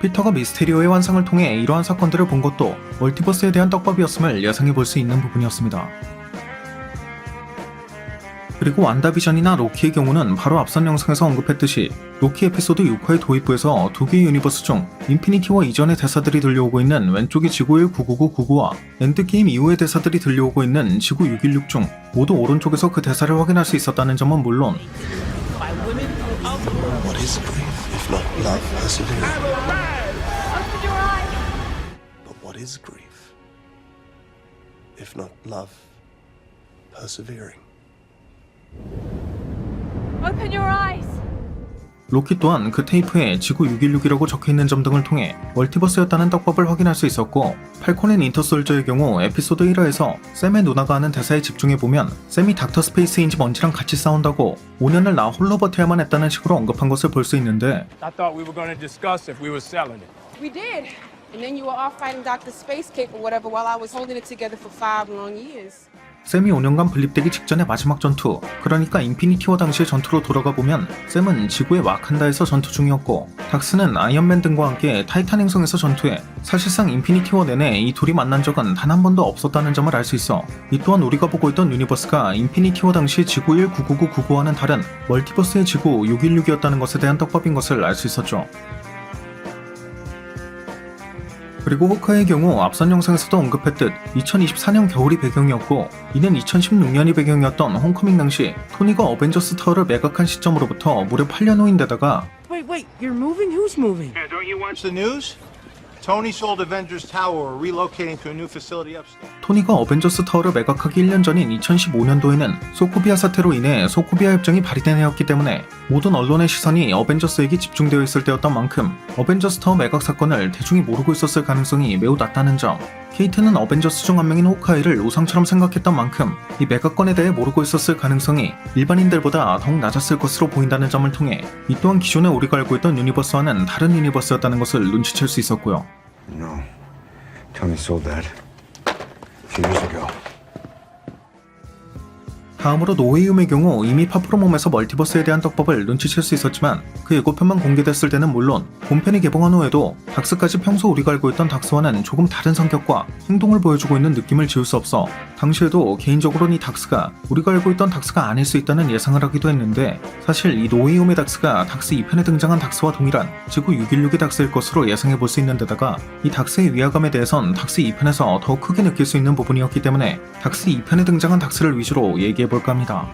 피터가 미스테리오의 환상을 통해 이러한 사건들을 본 것도 멀티버스에 대한 떡밥이었음을 예상해볼 수 있는 부분이었습니다. 그리고 완다비전이나 로키의 경우는 바로 앞선 영상에서 언급했듯이 로키 에피소드 6화의 도입부에서 두 개의 유니버스 중 인피니티 워 이전의 대사들이 들려오고 있는 왼쪽의 지구일 99999와 엔드게임 이후의 대사들이 들려오고 있는 지구 616 중 모두 오른쪽에서 그 대사를 확인할 수 있었다는 점은 물론 What is grief if not love persevering? But what is grief if not love persevering? Open your eyes! 로키 또한 그 테이프에 지구 616이라고 적혀있는 점 등을 통해 멀티버스였다는 떡밥을 확인할 수 있었고 팔콘 앤 윈터 솔저의 경우 에피소드 1화에서 샘의 누나가 하는 대사에 집중해보면 샘이 닥터 스페이스인지 뭔지랑 같이 싸운다고 5년을 나 홀로 버텨야만 했다는 식으로 언급한 것을 볼 수 있는데 I thought we were going to discuss if we were selling it. We did. And then you were off fighting Dr. Space Cape or whatever while I was holding it together for 5 long years. 샘이 5년간 분립되기 직전의 마지막 전투, 그러니까 인피니티 워 당시의 전투로 돌아가보면 샘은 지구의 와칸다에서 전투 중이었고 닥스는 아이언맨 등과 함께 타이탄 행성에서 전투해 사실상 인피니티 워 내내 이 둘이 만난 적은 단 한 번도 없었다는 점을 알 수 있어 이 또한 우리가 보고 있던 유니버스가 인피니티 워 당시 지구일 99999와는 다른 멀티버스의 지구 616이었다는 것에 대한 떡밥인 것을 알 수 있었죠. 그리고 호크아이의 경우 앞선 영상에서도 언급했듯 2024년 겨울이 배경이었고 이는 2016년이 배경이었던 홈커밍 당시 토니가 어벤져스 타워를 매각한 시점으로부터 무려 8년 후인데다가 Wait, you're moving? Who's moving? Don't you watch the news? Tony sold Avengers Tower, relocating to a new facility upstate. 토니가 어벤져스 타워를 매각하기 1년 전인 2015년도에는 소코비아 사태로 인해 소코비아 협정이 발의된 해였기 때문에 모든 언론의 시선이 어벤져스에게 집중되어 있을 때였던 만큼 어벤져스 타워 매각 사건을 대중이 모르고 있었을 가능성이 매우 낮다는 점, 케이트는 어벤져스 중 한 명인 호크아이를 우상처럼 생각했던 만큼 이 매각건에 대해 모르고 있었을 가능성이 일반인들보다 더욱 낮았을 것으로 보인다는 점을 통해 이 또한 기존에 우리가 알고 있던 유니버스와는 다른 유니버스였다는 것을 눈치챌 수 있었고요. No. Tony sold that a few years ago. 다음으로 노웨이움의 경우 이미 파프로몸에서 멀티버스에 대한 떡밥을 눈치챌 수 있었지만 그 예고편만 공개됐을 때는 물론 본편이 개봉한 후에도 닥스까지 평소 우리가 알고 있던 닥스와는 조금 다른 성격과 행동을 보여주고 있는 느낌을 지울 수 없어 당시에도 개인적으로는 이 닥스가 우리가 알고 있던 닥스가 아닐 수 있다는 예상을 하기도 했는데 사실 이 노웨이움의 닥스가 닥스 2편에 등장한 닥스와 동일한 지구 616의 닥스일 것으로 예상해 볼 수 있는 데다가 이 닥스의 위화감에 대해선 닥스 2편에서 더 크게 느낄 수 있는 부분이었기 때문에 닥스 2편에 등장한 닥스를 위주로 얘기해 볼까 합니다.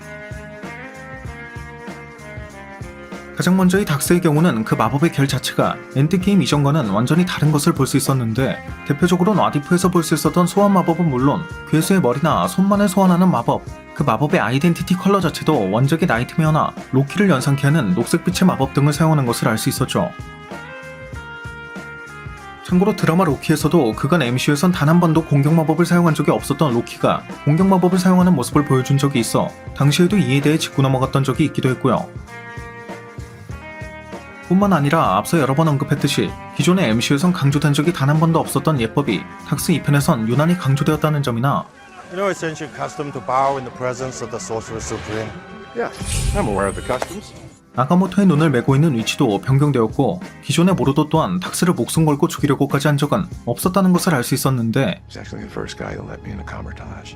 가장 먼저 이 닥스의 경우는 그 마법의 결 자체가 엔드게임 이전과는 완전히 다른 것을 볼 수 있었는데 대표적으로 와디프에서 볼 수 있었던 소환 마법은 물론 괴수의 머리나 손만을 소환하는 마법, 그 마법의 아이덴티티 컬러 자체도 원작의 나이트메어나 로키를 연상케 하는 녹색빛의 마법 등을 사용하는 것을 알 수 있었죠. 참고로 드라마 로키에서도 그간 MCU에선 단 한 번도 공격 마법을 사용한 적이 없었던 로키가 공격 마법을 사용하는 모습을 보여준 적이 있어 당시에도 이에 대해 짚고 넘어갔던 적이 있기도 했고요. 뿐만 아니라 앞서 여러 번 언급했듯이 기존의 MCU에선 강조된 적이 단 한 번도 없었던 예법이 닥스 2편에선 유난히 강조되었다는 점이나 You know it's ancient custom to bow in the presence of the Sorcerer Supreme? Yeah, I'm aware of the customs. 아가모토의 눈을 메고 있는 위치도 변경되었고 기존의 모로도 또한 닥스를 목숨 걸고 죽이려고까지 한 적은 없었다는 것을 알 수 있었는데 He's actually the first guy to let me in a Comertage.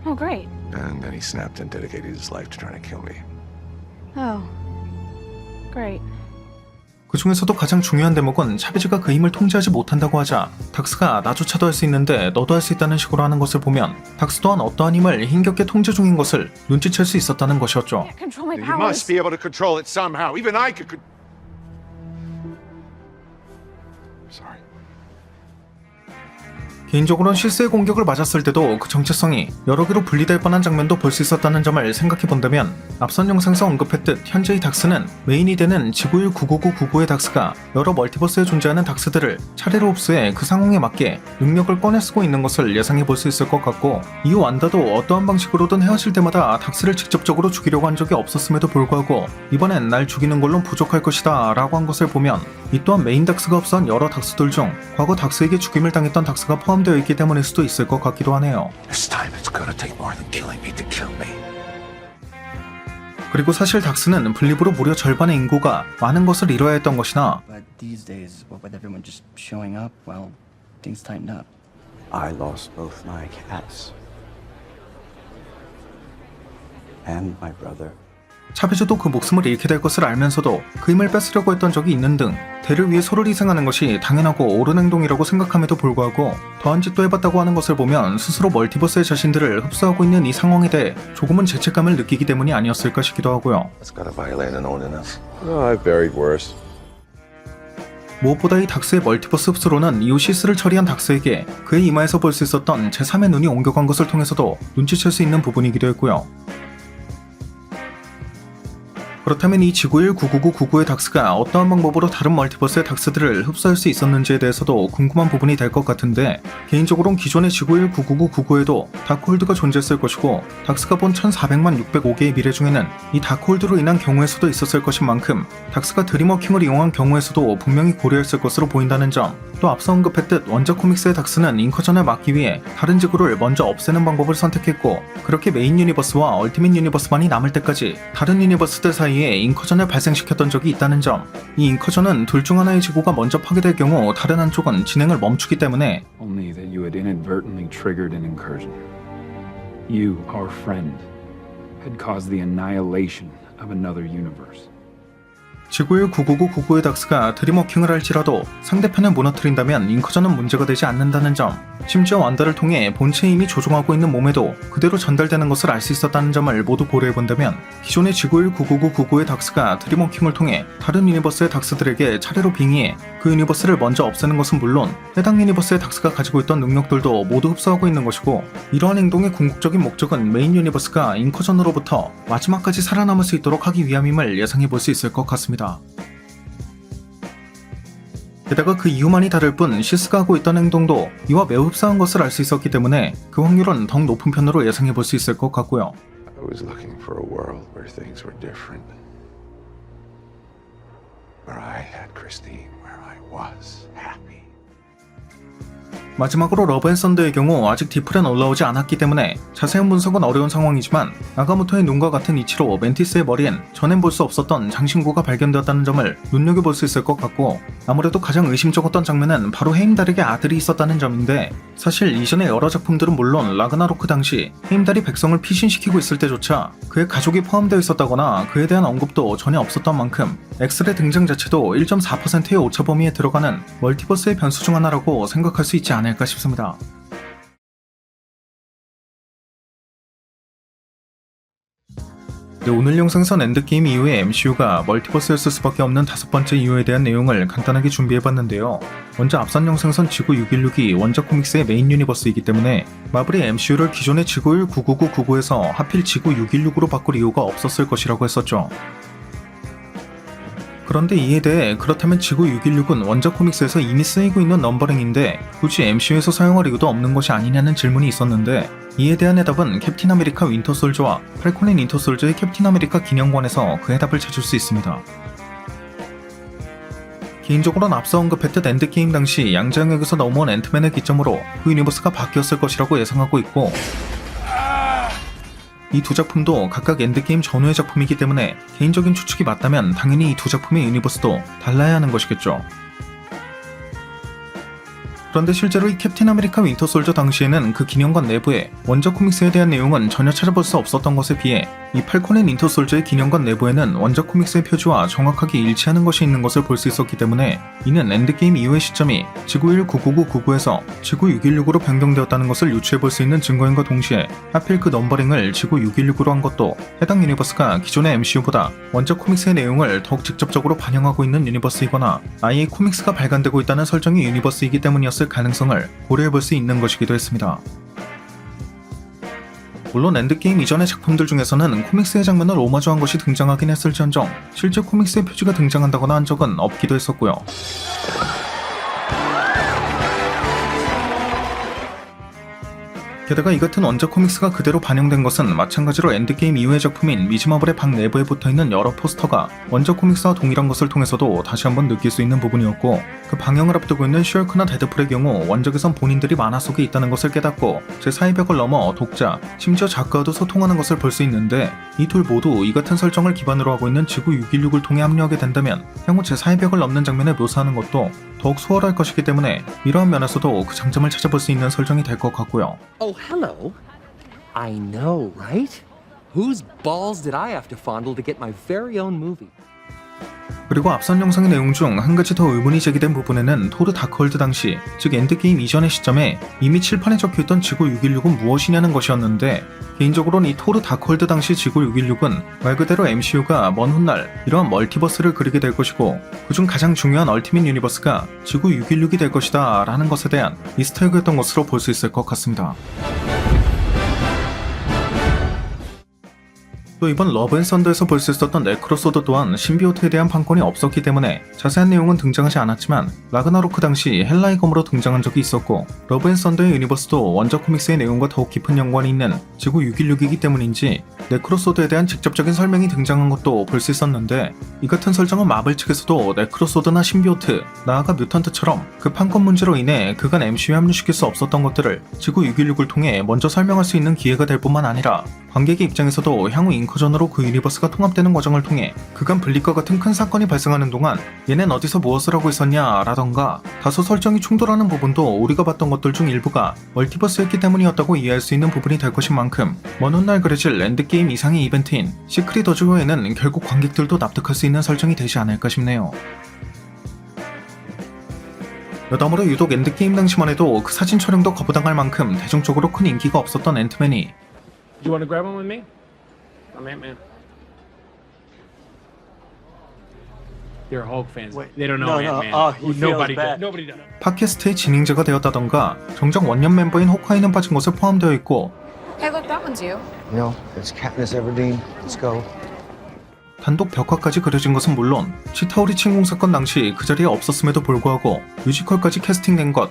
Oh, great. And then he snapped and dedicated his life to trying to kill me. Oh, great. 그 중에서도 가장 중요한 대목은 차비즈가 그 힘을 통제하지 못한다고 하자 닥스가 나조차도 할 수 있는데 너도 할 수 있다는 식으로 하는 것을 보면 닥스 또한 어떠한 힘을 힘겹게 통제 중인 것을 눈치챌 수 있었다는 것이었죠. You must be able to control it somehow. Even I could. Sorry. 개인적으로는 실수의 공격을 맞았을 때도 그 정체성이 여러 개로 분리될 뻔한 장면도 볼 수 있었다는 점을 생각해본다면 앞선 영상에서 언급했듯 현재의 닥스는 메인이 되는 지구일 99999의 닥스가 여러 멀티버스에 존재하는 닥스들을 차례로 흡수해 그 상황에 맞게 능력을 꺼내 쓰고 있는 것을 예상해볼 수 있을 것 같고 이후 완다도 어떠한 방식으로든 헤어질 때마다 닥스를 직접적으로 죽이려고 한 적이 없었음에도 불구하고 이번엔 날 죽이는 걸론 부족할 것이다 라고 한 것을 보면 이 또한 메인 닥스가 앞선 여러 닥스들 중 과거 닥스에게 죽임을 당했던 닥스가 포함되어 있기 때문일 수도 있을 것 같기도 하네요. This time it's gonna take more than killing me to kill me. 그리고 사실 닥스는 분립으로 무려 절반의 인구가 많은 것을 이뤄야 했던 것이나 But these days, what with everyone just showing up, well, things tightened up. I lost both my cats and my brother. 차비즈도 그 목숨을 잃게 될 것을 알면서도 그 힘을 뺏으려고 했던 적이 있는 등 대를 위해 소를 희생하는 것이 당연하고 옳은 행동이라고 생각함에도 불구하고 더한 짓도 해봤다고 하는 것을 보면 스스로 멀티버스의 자신들을 흡수하고 있는 이 상황에 대해 조금은 죄책감을 느끼기 때문이 아니었을까 싶기도 하고요. That's gotta violate an ordinance. Oh, I've buried worse. 무엇보다 이 닥스의 멀티버스 흡수로는 이후 실수를 처리한 닥스에게 그의 이마에서 볼 수 있었던 제3의 눈이 옮겨간 것을 통해서도 눈치챌 수 있는 부분이기도 했고요. 그렇다면 이 지구일 99999의 닥스가 어떠한 방법으로 다른 멀티버스의 닥스들을 흡수할 수 있었는지에 대해서도 궁금한 부분이 될 것 같은데 개인적으로는 기존의 지구일 99999에도 다크홀드가 존재했을 것이고 닥스가 본 1400만 605개의 미래 중에는 이 다크홀드로 인한 경우의 수도 있었을 것인 만큼 닥스가 드림워킹을 이용한 경우의 수도 분명히 고려했을 것으로 보인다는 점, 또 앞서 언급했듯 원작 코믹스의 닥스는 인커전을 막기 위해 다른 지구를 먼저 없애는 방법을 선택했고 그렇게 메인 유니버스와 얼티밋 유니버스만이 남을 때까지 다른 유니버스들 사이에 인커전을 발생시켰던 적이 있다는 점, 이 인커전은 둘 중 하나의 지구가 먼저 파괴될 경우 다른 한쪽은 진행을 멈추기 때문에 Only that you had inadvertently triggered an incursion. You, our friend, had caused the annihilation of another universe. 지구 199999의 닥스가 드림워킹을 할지라도 상대편을 무너뜨린다면 인커전은 문제가 되지 않는다는 점, 심지어 완다를 통해 본체에 이미 조종하고 있는 몸에도 그대로 전달되는 것을 알 수 있었다는 점을 모두 고려해본다면 기존의 지구 199999의 닥스가 드림워킹을 통해 다른 유니버스의 닥스들에게 차례로 빙의해 그 유니버스를 먼저 없애는 것은 물론 해당 유니버스의 닥스가 가지고 있던 능력들도 모두 흡수하고 있는 것이고, 이러한 행동의 궁극적인 목적은 메인 유니버스가 인커전으로부터 마지막까지 살아남을 수 있도록 하기 위함임을 예상해볼 수 있을 것 같습니다. 게다가 그 이유만이 다를 뿐 시스가 하고 있던 행동도 이와 매우 흡사한 것을 알 수 있었기 때문에 그 확률은 더욱 높은 편으로 예상해볼 수 있을 것 같고요. I was looking for a world where things were different. Where I had Christine, where I was happy. 마지막으로 러브 앤 썬더의 경우 아직 디플은 올라오지 않았기 때문에 자세한 분석은 어려운 상황이지만 나가모토의 눈과 같은 이치로 멘티스의 머리엔 전엔 볼 수 없었던 장신구가 발견되었다는 점을 눈여겨볼 수 있을 것 같고, 아무래도 가장 의심쩍었던 장면은 바로 헤임달에게 아들이 있었다는 점인데, 사실 이전의 여러 작품들은 물론 라그나로크 당시 헤임달이 백성을 피신시키고 있을 때조차 그의 가족이 포함되어 있었다거나 그에 대한 언급도 전혀 없었던 만큼 엑셀의 등장 자체도 1.4%의 오차 범위에 들어가는 멀티버스의 변수 중 하나라고 생각할 수 있지 않을까 싶습니다. 네, 오늘 영상에선 엔드게임 이후에 MCU가 멀티버스였을 수밖에 없는 5번째 이유에 대한 내용을 간단하게 준비해봤는데요. 먼저 앞선 영상에선 지구 616이 원작 코믹스의 메인 유니버스이기 때문에 마블이 MCU를 기존의 지구 199999에서 하필 지구 616으로 바꿀 이유가 없었을 것이라고 했었죠. 그런데 이에 대해 그렇다면 지구 616은 원작 코믹스에서 이미 쓰이고 있는 넘버링인데 굳이 MCU에서 사용할 이유도 없는 것이 아니냐는 질문이 있었는데, 이에 대한 해답은 캡틴 아메리카 윈터 솔저와 팔콘 앤 윈터 솔저의 캡틴 아메리카 기념관에서 그 해답을 찾을 수 있습니다. 개인적으로는 앞서 언급했듯 엔드게임 당시 양자역에서 넘어온 앤트맨을 기점으로 그 유니버스가 바뀌었을 것이라고 예상하고 있고, 이 두 작품도 각각 엔드게임 전후의 작품이기 때문에 개인적인 추측이 맞다면 당연히 이 두 작품의 유니버스도 달라야 하는 것이겠죠. 그런데 실제로 이 캡틴 아메리카 윈터 솔저 당시에는 그 기념관 내부에 원작 코믹스에 대한 내용은 전혀 찾아볼 수 없었던 것에 비해 이 팔콘 앤 윈터 솔저의 기념관 내부에는 원작 코믹스의 표지와 정확하게 일치하는 것이 있는 것을 볼 수 있었기 때문에 이는 엔드게임 이후의 시점이 지구 199999에서 지구 616으로 변경되었다는 것을 유추해볼 수 있는 증거인과 동시에 하필 그 넘버링을 지구 616으로 한 것도 해당 유니버스가 기존의 MCU보다 원작 코믹스의 내용을 더욱 직접적으로 반영하고 있는 유니버스이거나 아예 코믹스가 발간되고 있다는 설정의 유니버스이기 때문이었을 가능성을 고려해볼 수 있는 것이기도 했습니다. 물론 엔드게임 이전의 작품들 중에서는 코믹스의 장면을 오마주한 것이 등장하긴 했을지언정 실제 코믹스의 표지가 등장한다거나 한 적은 없기도 했었고요. 게다가 이 같은 원작 코믹스가 그대로 반영된 것은 마찬가지로 엔드게임 이후의 작품인 미즈마블의 방 내부에 붙어있는 여러 포스터가 원작 코믹스와 동일한 것을 통해서도 다시 한번 느낄 수 있는 부분이었고, 그 방영을 앞두고 있는 슈얼크나 데드풀의 경우 원작에선 본인들이 만화 속에 있다는 것을 깨닫고 제4의 벽을 넘어 독자, 심지어 작가와도 소통하는 것을 볼 수 있는데, 이 둘 모두 이 같은 설정을 기반으로 하고 있는 지구 616을 통해 합류하게 된다면 향후 제4의 벽을 넘는 장면을 묘사하는 것도 더욱 수월할 것이기 때문에 이러한 면에서도 그 장점을 찾아볼 수 있는 설정이 될 것 같고요. Oh, hello. I know, right? Whose balls did I have to fondle to get my very own movie? 그리고 앞선 영상의 내용 중 한 가지 더 의문이 제기된 부분에는 토르 다크월드 당시, 즉 엔드게임 이전의 시점에 이미 칠판에 적혀있던 지구 616은 무엇이냐는 것이었는데, 개인적으로는 이 토르 다크월드 당시 지구 616은 말 그대로 MCU가 먼 훗날 이러한 멀티버스를 그리게 될 것이고 그중 가장 중요한 얼티밋 유니버스가 지구 616이 될 것이다 라는 것에 대한 이스터에그였던 것으로 볼 수 있을 것 같습니다. 또 이번 러브 앤 썬더에서 볼 수 있었던 네크로소드 또한 신비오트에 대한 판권이 없었기 때문에 자세한 내용은 등장하지 않았지만 라그나로크 당시 헬라의 검으로 등장한 적이 있었고, 러브 앤 썬더의 유니버스도 원작 코믹스의 내용과 더욱 깊은 연관이 있는 지구 616이기 때문인지 네크로소드에 대한 직접적인 설명이 등장한 것도 볼 수 있었는데, 이 같은 설정은 마블 측에서도 네크로소드나 신비오트, 나아가 뮤턴트처럼 그 판권 문제로 인해 그간 MCU에 합류시킬 수 없었던 것들을 지구 616을 통해 먼저 설명할 수 있는 기회가 될 뿐만 아니라 관객의 입장에서도 향후 인커전으로 그 유니버스가 통합되는 과정을 통해 그간 블릭과 같은 큰 사건이 발생하는 동안 얘넨 어디서 무엇을 하고 있었냐 라던가 다소 설정이 충돌하는 부분도 우리가 봤던 것들 중 일부가 멀티버스였기 때문이었다고 이해할 수 있는 부분이 될 것인 만큼 먼 훗날 그려질 엔드게임 게임 이상의 이벤트인 시크릿 어즈웨에는 결국 관객들도 납득할 수 있는 설정이 되지 않을까 싶네요. 여담으로 유독 엔드게임 당시만 해도 그 사진 촬영도 거부당할 만큼 대중적으로 큰 인기가 없었던 앤트맨이 You want to grab one with me? I'm Ant-Man. They're Hulk fans. They don't know Ant-Man. Nobody does. Nobody does. 팟캐스트의 진행자가 되었다던가 정작 원년 멤버인 호크아이는 빠진 것에 포함되어 있고 Hey, look, that one's you. No, it's Katniss Everdeen. Let's go. 단독 벽화까지 그려진 것은 물론 치타우리 침공 사건 당시 그 자리에 없었음에도 불구하고 뮤지컬까지 캐스팅된 것,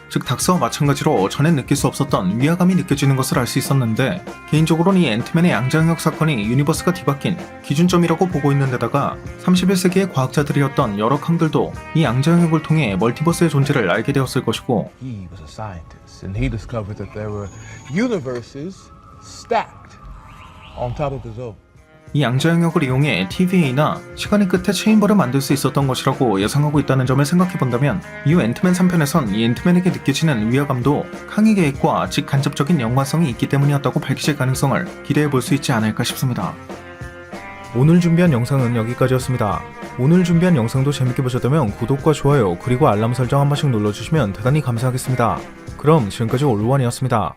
즉 닥스와 마찬가지로 전엔 느낄 수 없었던 위화감이 느껴지는 것을 알 수 있었는데 개인적으로는 이 앤트맨의 양자영역 사건이 유니버스가 뒤바뀐 기준점이라고 보고 있는 데다가 31세기의 과학자들이었던 여러 캉들도 이 양자영역을 통해 멀티버스의 존재를 알게 되었을 것이고 He was a scientist, and he discovered that there were universes stacked on top of his own. 이 양자영역을 이용해 TVA나 시간의 끝에 체인버를 만들 수 있었던 것이라고 예상하고 있다는 점을 생각해본다면 이후 앤트맨 3편에선 이 앤트맨에게 느껴지는 위화감도 캉의 계획과 직간접적인 연관성이 있기 때문이었다고 밝히실 가능성을 기대해볼 수 있지 않을까 싶습니다. 오늘 준비한 영상은 여기까지였습니다. 오늘 준비한 영상도 재밌게 보셨다면 구독과 좋아요 그리고 알람 설정 한 번씩 눌러주시면 대단히 감사하겠습니다. 그럼 지금까지 올루원이었습니다.